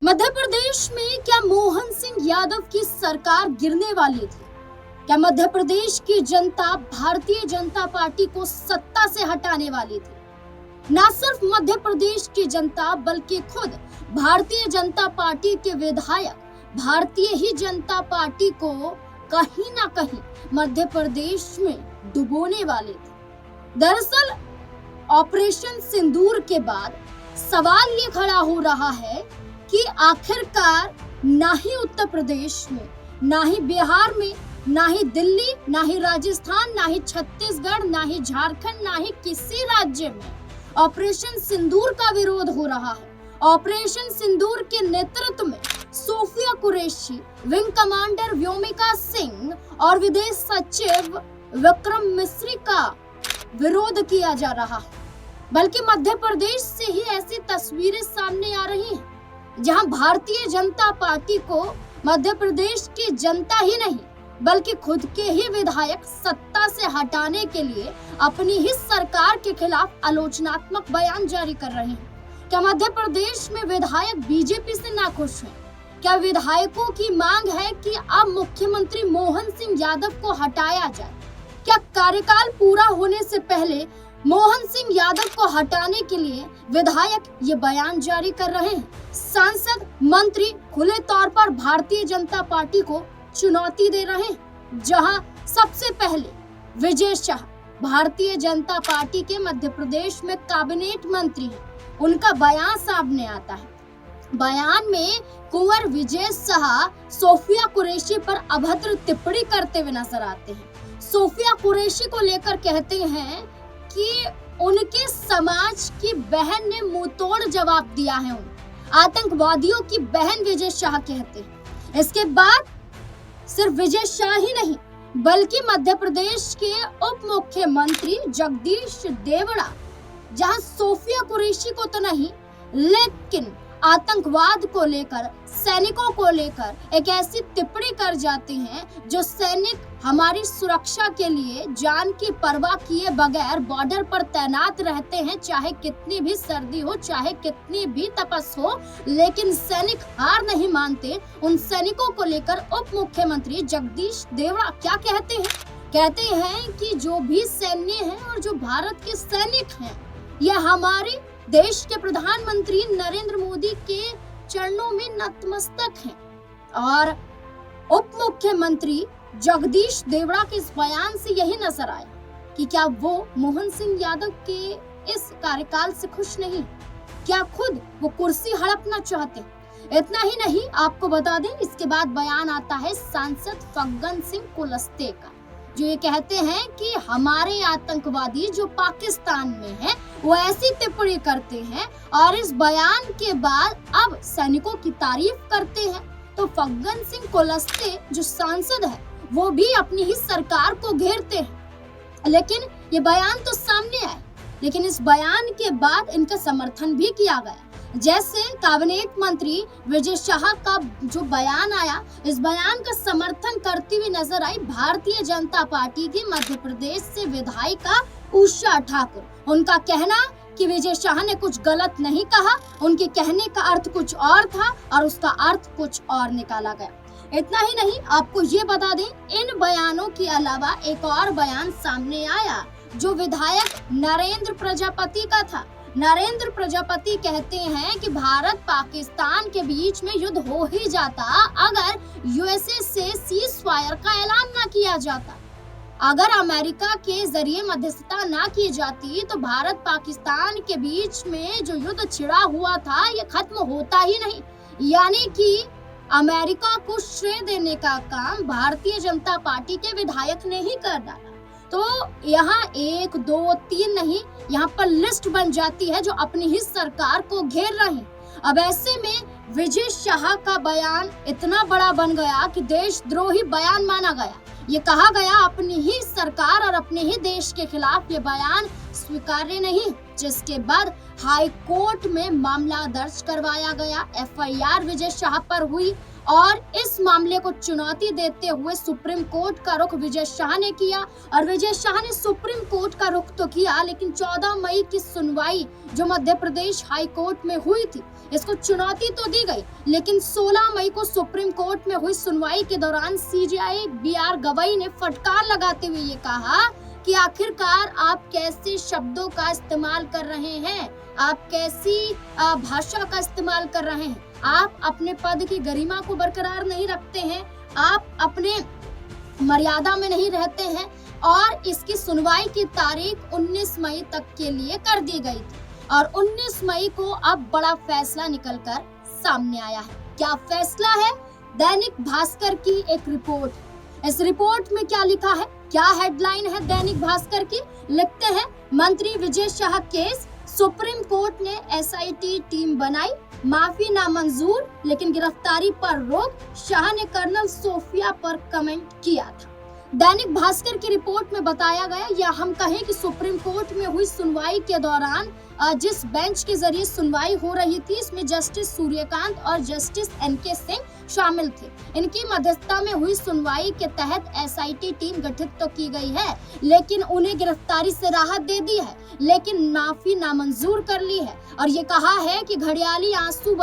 मध्य प्रदेश में क्या मोहन सिंह यादव की सरकार गिरने वाली थी? क्या मध्य प्रदेश की जनता भारतीय जनता पार्टी को सत्ता से हटाने वाली थी? न सिर्फ मध्य प्रदेश की जनता बल्कि खुद भारतीय जनता पार्टी के विधायक भारतीय ही जनता पार्टी को कहीं ना कहीं मध्य प्रदेश में डुबोने वाले थे। दरअसल ऑपरेशन सिंदूर के बाद सवाल ये खड़ा हो रहा है कि आखिरकार ना ही उत्तर प्रदेश में, ना ही बिहार में, ना ही दिल्ली, ना ही राजस्थान, ना ही छत्तीसगढ़, ना ही झारखंड, ना ही किसी राज्य में ऑपरेशन सिंदूर का विरोध हो रहा है। ऑपरेशन सिंदूर के नेतृत्व में सोफिया कुरैशी, विंग कमांडर व्योमिका सिंह और विदेश सचिव विक्रम मिस्री का विरोध किया जा रहा है। बल्कि मध्य प्रदेश से ही ऐसी तस्वीरें सामने आ रही हैं जहां भारतीय जनता पार्टी को मध्य प्रदेश की जनता ही नहीं बल्कि खुद के ही विधायक सत्ता से हटाने के लिए अपनी ही सरकार के खिलाफ आलोचनात्मक बयान जारी कर रहे हैं। क्या मध्य प्रदेश में विधायक बीजेपी से नाखुश हैं? क्या विधायकों की मांग है कि अब मुख्यमंत्री मोहन सिंह यादव को हटाया जाए? क्या कार्यकाल पूरा होने से पहले मोहन सिंह यादव को हटाने के लिए विधायक ये बयान जारी कर रहे हैं? सांसद मंत्री खुले तौर पर भारतीय जनता पार्टी को चुनौती दे रहे हैं, जहां सबसे पहले विजय शाह भारतीय जनता पार्टी के मध्य प्रदेश में कैबिनेट मंत्री हैं। उनका बयान सामने आता है। बयान में कुंवर विजय शाह सोफिया कुरैशी पर अभद्र टिप्पणी करते हुए नजर आते हैं। सोफिया कुरैशी को लेकर कहते हैं कि उनके समाज की बहन ने मुंहतोड़ जवाब दिया है। आतंकवादियों की बहन विजय शाह कहते हैं। इसके बाद सिर्फ विजय शाह ही नहीं बल्कि मध्य प्रदेश के उप मुख्यमंत्री जगदीश देवड़ा, जहां सोफिया कुरैशी को तो नहीं लेकिन आतंकवाद को लेकर, सैनिकों को लेकर एक ऐसी टिप्पणी कर जाते हैं जो सैनिक हमारी सुरक्षा के लिए जान की परवाह किए बगैर बॉर्डर पर तैनात रहते हैं, चाहे कितनी भी सर्दी हो, चाहे कितनी भी तपस हो, लेकिन सैनिक हार नहीं मानते। उन सैनिकों को लेकर उप मुख्यमंत्री जगदीश देवड़ा क्या कहते हैं? कहते हैं कि जो भी सैन्य है और जो भारत के सैनिक हैं, यह हमारे देश के प्रधानमंत्री नरेंद्र मोदी के चरणों में नतमस्तक हैं। और उप मुख्यमंत्री जगदीश देवड़ा के इस बयान से यही नजर आया कि क्या वो मोहन सिंह यादव के इस कार्यकाल से खुश नहीं, क्या खुद वो कुर्सी हड़पना चाहते। इतना ही नहीं, आपको बता दें इसके बाद बयान आता है सांसद फग्गन सिंह कुलस्ते का, जो ये कहते हैं कि हमारे आतंकवादी जो पाकिस्तान में हैं वो ऐसी टिप्पणी करते हैं और इस बयान के बाद अब सैनिकों की तारीफ करते हैं। तो फग्गन सिंह कुलस्ते जो सांसद है वो भी अपनी ही सरकार को घेरते हैं। लेकिन ये बयान तो सामने आए, लेकिन इस बयान के बाद इनका समर्थन भी किया गया। जैसे कैबिनेट मंत्री विजय शाह का जो बयान आया, इस बयान का समर्थन करती हुई नजर आई भारतीय जनता पार्टी की मध्य प्रदेश से विधायिका उषा ठाकुर। उनका कहना कि विजय शाह ने कुछ गलत नहीं कहा, उनके कहने का अर्थ कुछ और था और उसका अर्थ कुछ और निकाला गया। इतना ही नहीं, आपको ये बता दें, इन बयानों के अलावा एक और बयान सामने आया जो विधायक नरेंद्र प्रजापति का था। नरेंद्र प्रजापति कहते हैं कि भारत पाकिस्तान के बीच में युद्ध हो ही जाता अगर यूएसए से सीज फायर का ऐलान ना किया जाता। अगर अमेरिका के जरिए मध्यस्थता ना की जाती तो भारत पाकिस्तान के बीच में जो युद्ध छिड़ा हुआ था ये खत्म होता ही नहीं। यानी कि अमेरिका को श्रेय देने का काम भारतीय जनता पार्टी के विधायक ने ही कर डाला। तो यहाँ 1, 2, 3 नहीं, यहाँ पर लिस्ट बन जाती है जो अपनी ही सरकार को घेर रही। अब ऐसे में विजय शाह का बयान इतना बड़ा बन गया कि देशद्रोही बयान माना गया। ये कहा गया अपनी ही सरकार और अपने ही देश के खिलाफ ये बयान स्वीकार्य नहीं, जिसके बाद हाई कोर्ट में मामला दर्ज करवाया गया। एफआईआर विजय शाह पर हुई और इस मामले को चुनौती देते हुए सुप्रीम कोर्ट का रुख विजय शाह ने किया। और विजय शाह ने सुप्रीम कोर्ट का रुख तो किया, लेकिन 14 मई की सुनवाई जो मध्य प्रदेश हाई कोर्ट में हुई थी, इसको चुनौती तो दी गई, लेकिन 16 मई को सुप्रीम कोर्ट में हुई सुनवाई के दौरान सीजेआई BR गवई ने फटकार लगाते हुए ये कहा कि आखिरकार आप कैसे शब्दों का इस्तेमाल कर रहे हैं, आप कैसी भाषा का इस्तेमाल कर रहे हैं, आप अपने पद की गरिमा को बरकरार नहीं रखते हैं, आप अपने मर्यादा में नहीं रहते हैं। और इसकी सुनवाई की तारीख 19 मई तक के लिए कर दी गई थी और 19 मई को अब बड़ा फैसला निकलकर सामने आया है। क्या फैसला है? दैनिक भास्कर की एक रिपोर्ट। इस रिपोर्ट में क्या लिखा है, क्या हेडलाइन है दैनिक भास्कर की? लिखते हैं, मंत्री Vijay Shah case, supreme court ने SIT टीम बनाई, माफी नामंजूर लेकिन गिरफ्तारी पर रोक, शाह ने कर्नल सोफिया पर कमेंट किया था। दैनिक भास्कर की रिपोर्ट में बताया गया, या हम कहें कि सुप्रीम कोर्ट में हुई सुनवाई के दौरान जिस बेंच के जरिए सुनवाई हो रही थी, इसमें जस्टिस सूर्यकांत और जस्टिस NK सिंह शामिल थे। इनकी मध्यस्थता में हुई सुनवाई के तहत SIT टीम गठित तो की गई है, लेकिन उन्हें गिरफ्तारी से राहत दे दी है, लेकिन माफी नामंजूर कर ली है और ये कहा है कि घड़ियाली आंसू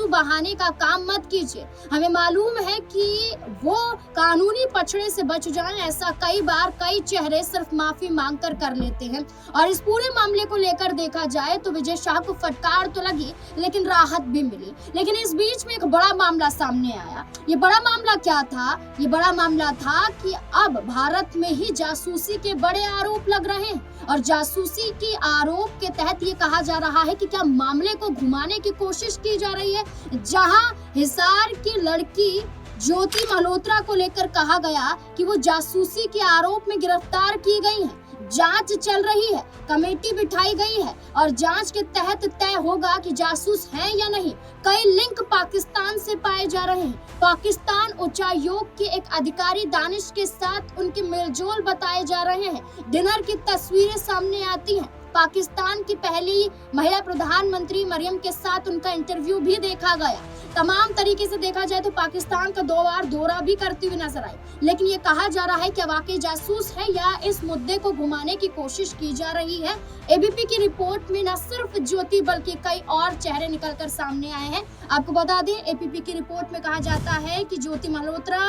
बहाने का काम मत कीजिए। हमें मालूम है कि वो कानूनी पछड़े से बच जाएं, ऐसा कई बार कई चेहरे सिर्फ माफी मांगकर कर लेते हैं। और इस पूरे मामले को लेकर देखा जाए तो विजय शाह को फटकार तो लगी, लेकिन राहत भी मिली। लेकिन इस बीच में एक बड़ा मामला सामने आया। ये बड़ा मामला क्या था? ये बड़ा मामला था कि अब भारत में ही जासूसी के बड़े आरोप लग रहे हैं और जासूसी के आरोप के तहत ये कहा जा रहा है कि क्या मामले को घुमाने की कोशिश की जा रही है। जहां हिसार की लड़की ज्योति मल्होत्रा को लेकर कहा गया कि वो जासूसी के आरोप में गिरफ्तार की गई है, जांच चल रही है, कमेटी बिठाई गई है और जांच के तहत तय होगा कि जासूस हैं या नहीं। कई लिंक पाकिस्तान से पाए जा रहे हैं। पाकिस्तान उच्चायोग के एक अधिकारी दानिश के साथ उनके मेलजोल बताए जा रहे हैं। डिनर की तस्वीरें सामने आती हैं। पाकिस्तान की पहली महिला प्रधानमंत्री मरियम के साथ उनका इंटरव्यू भी देखा गया। तमाम तरीके से देखा जाए तो पाकिस्तान का 2 बार दौरा भी करती हुई नजर आई। लेकिन ये कहा जा रहा है कि वाकई जासूस है या इस मुद्दे को घुमाने की कोशिश की जा रही है। ABP की रिपोर्ट में न सिर्फ ज्योति बल्कि कई और चेहरे निकलकर सामने आए हैं। आपको बता दें, ABP की रिपोर्ट में कहा जाता है कि ज्योति मल्होत्रा,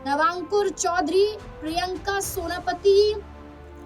नवांकुर चौधरी, प्रियंका सोनापति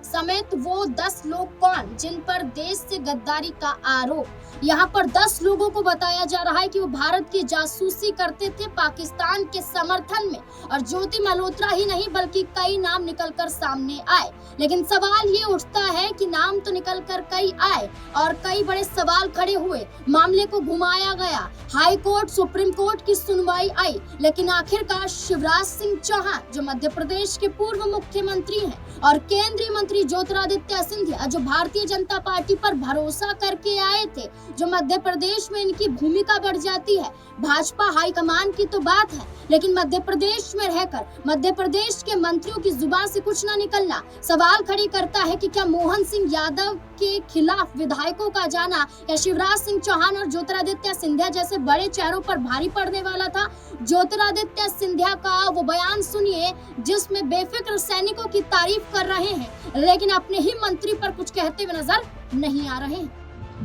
समेत वो 10 लोग कौन जिन पर देश से गद्दारी का आरोप। यहाँ पर 10 लोगों को बताया जा रहा है कि वो भारत की जासूसी करते थे पाकिस्तान के समर्थन में। और ज्योति मल्होत्रा ही नहीं बल्कि कई नाम निकलकर सामने आए। लेकिन सवाल ये उठता है कि नाम तो निकलकर कई आए और कई बड़े सवाल खड़े हुए। मामले को घुमाया गया, हाई कोर्ट सुप्रीम कोर्ट की सुनवाई आई, लेकिन आखिरकार शिवराज सिंह चौहान जो मध्य प्रदेश के पूर्व मुख्यमंत्री हैं और केंद्रीय मंत्री ज्योतिरादित्य सिंधिया जो भारतीय जनता पार्टी पर भरोसा करके आए थे, जो मध्य प्रदेश में इनकी भूमिका बढ़ जाती है। भाजपा हाईकमान की तो बात है, लेकिन मध्य प्रदेश में रहकर मध्य प्रदेश के मंत्रियों की जुबान से कुछ न निकलना सवाल खड़ी करता है कि क्या मोहन सिंह यादव के खिलाफ विधायकों का जाना या शिवराज सिंह चौहान और ज्योतिरादित्य सिंधिया जैसे बड़े चेहरों पर भारी पड़ने वाला था। ज्योतिरादित्य सिंधिया का वो बयान सुनिए जिसमें बेफिक्र सैनिकों की तारीफ कर रहे हैं, लेकिन अपने ही मंत्री पर कुछ कहते हुए नजर नहीं आ रहे।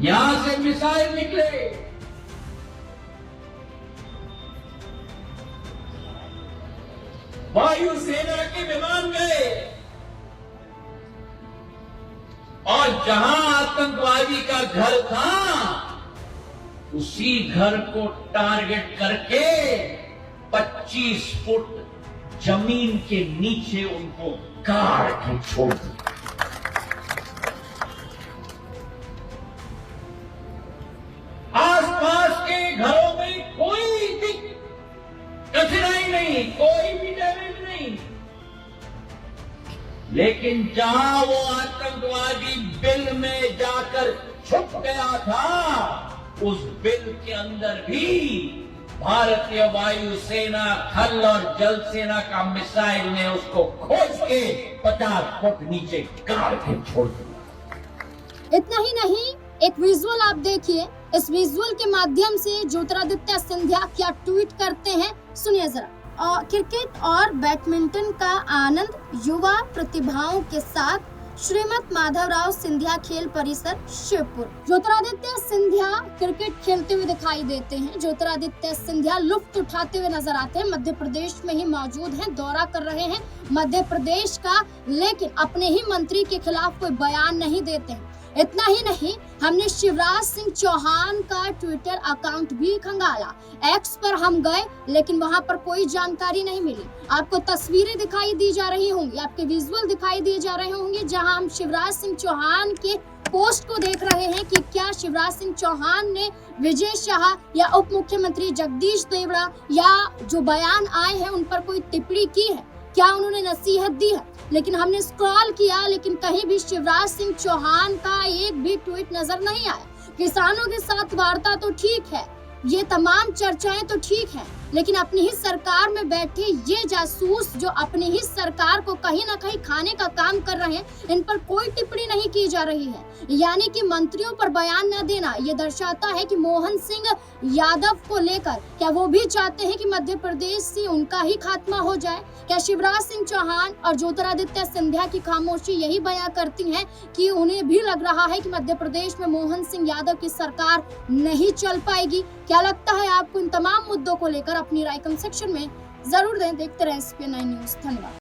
यहां से मिसाइल निकले, वायुसेना के विमान गए और जहां आतंकवादी का घर था उसी घर को टारगेट करके 25 फुट जमीन के नीचे उनको गाड़ के छोड़ दिया। आसपास के घरों में कोई भी कठिनाई नहीं, कोई भी डैमेज नहीं, लेकिन जहां वो आतंकवादी बिल में जाकर छुप गया था, उस बिल के अंदर भी भारतीय वायुसेना, थल और जल सेना का मिसाइल ने उसको खोज के 50 फुट नीचे गाड़ के छोड़ दिया। इतना ही नहीं, एक विजुअल आप देखिए। इस विजुअल के माध्यम से ज्योतिरादित्य सिंधिया क्या ट्वीट करते हैं, सुनिए जरा। और क्रिकेट और बैडमिंटन का आनंद युवा प्रतिभाओं के साथ श्रीमद माधवराव सिंधिया खेल परिसर शिवपुर। ज्योतिरादित्य सिंधिया क्रिकेट खेलते हुए दिखाई देते हैं। ज्योतिरादित्य सिंधिया लुत्फ उठाते हुए नजर आते हैं। मध्य प्रदेश में ही मौजूद हैं, दौरा कर रहे हैं मध्य प्रदेश का, लेकिन अपने ही मंत्री के खिलाफ कोई बयान नहीं देते हैं। इतना ही नहीं, हमने शिवराज सिंह चौहान का ट्विटर अकाउंट भी खंगाला। एक्स पर हम गए, लेकिन वहां पर कोई जानकारी नहीं मिली। आपको तस्वीरें दिखाई दी जा रही होंगी, आपके विजुअल दिखाई दिए जा रहे होंगे, जहां हम शिवराज सिंह चौहान के पोस्ट को देख रहे हैं कि क्या शिवराज सिंह चौहान ने विजय शाह या उप मुख्यमंत्री जगदीश देवड़ा या जो बयान आए हैं उन पर कोई टिप्पणी की है, क्या उन्होंने नसीहत दी है। लेकिन हमने स्क्रॉल किया, लेकिन कहीं भी शिवराज सिंह चौहान का एक भी ट्वीट नजर नहीं आया। किसानों के साथ वार्ता तो ठीक है, ये तमाम चर्चाएं तो ठीक है, लेकिन अपनी ही सरकार में बैठे ये जासूस जो अपनी ही सरकार को कहीं ना कहीं खाने का काम कर रहे हैं, इन पर कोई टिप्पणी नहीं की जा रही है। यानी कि मंत्रियों पर बयान न देना ये दर्शाता है कि मोहन सिंह यादव को लेकर क्या वो भी चाहते हैं कि मध्य प्रदेश से उनका ही खात्मा हो जाए। क्या शिवराज सिंह चौहान और ज्योतिरादित्य सिंधिया की खामोशी यही बयां करती है कि उन्हें भी लग रहा है कि मध्य प्रदेश में मोहन सिंह यादव की सरकार नहीं चल पाएगी। क्या लगता है आपको इन तमाम मुद्दों को लेकर? अपनी राय कमेंट सेक्शन में जरूर दें। देखते रहें SPN9 न्यूज़। धन्यवाद।